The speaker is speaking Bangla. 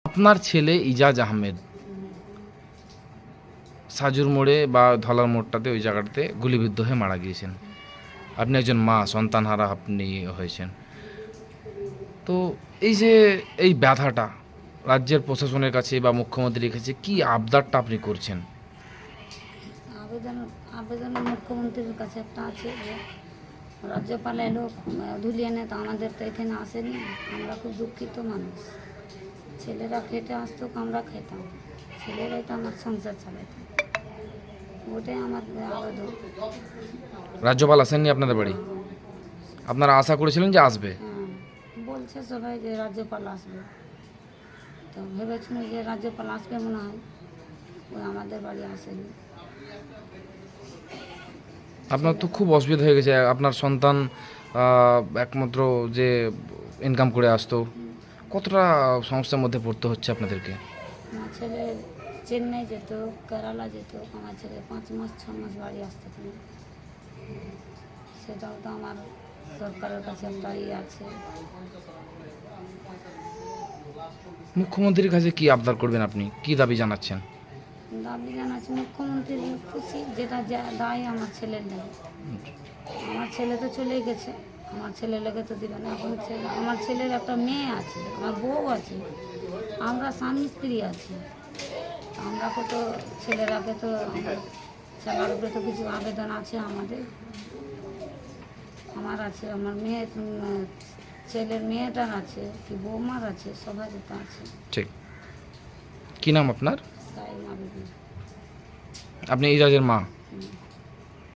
আপনার ছেলে ইজাজ আহমেদ সাজুর মোড়ে বা ধলার মোড়টাতে ওই জায়গাটাতে গুলিবিদ্ধ হয়ে মারা গিয়েছেন। আপনি একজন মা, সন্তানহারা আপনি হয়েছেন। তো এই যে এই ব্যথাটা রাজ্যের প্রশাসনের কাছে বা মুখ্যমন্ত্রীর কাছে কি আবদারটা আপনি করছেন? আবেদন আবেদন মুখ্যমন্ত্রীর কাছে একটা আছে যে রাজ্যপাল এলো ধুলিয়ে তো আমাদের তো এখানে আসেনি। আমরা খুব দুঃখিত মানুষ। ছেলেরা খেটে আসতো, আমরা খেতাম, ছেলেরাই তো আমার সংসার চালাইতাম। ওটাই আমার আবেদন। রাজ্যপাল আসেননি আপনাদের বাড়ি? আপনারা আশা করেছিলেন যে আসবে? হ্যাঁ, বলছে সবাই যে রাজ্যপাল আসবে, তো ভেবেছিল যে রাজ্যপাল আসবে মনে হয়, ওই আমাদের বাড়ি আসেনি। আপনার তো খুব অসুবিধা হয়ে গেছে। আপনার সন্তান একমাত্র যে ইনকাম করে আসতো, কতটা সমস্যার মধ্যে পড়তে হচ্ছে আপনাদেরকে? আমার ছেলে চেন্নাই যেত, কেরালা যেত, আমার ছেলে 5 মাস 6 মাস বাড়ি আসতে পারে। সেটাও তো আমার সরকারের কাছে একটা আছে। মুখ্যমন্ত্রীর কাছে কি আবদার করবেন আপনি? কি দাবি জানাচ্ছেন? দাবি জানাচ্ছি মুখ্যমন্ত্রীর খুশি, যেটা দায় আমার ছেলের লেগে। আমার ছেলে তো চলে গেছে, আমার ছেলে লেগে তো দিবে না। এখন আমার ছেলের একটা মেয়ে আছে, আমার বউ আছে, আমরা স্বামী স্ত্রী আছি। আমরা কত ছেলেরাকে তো ছেলের উপরে তো কিছু আবেদন আছে আমাদের। আমার আছে, আমার মেয়ে, ছেলের মেয়েটার আছে, কি বৌমার আছে, সবাই তো আছে। ঠিক। কি নাম আপনার? তাই আবেদন। আপনি ইজাজের মা? হুম।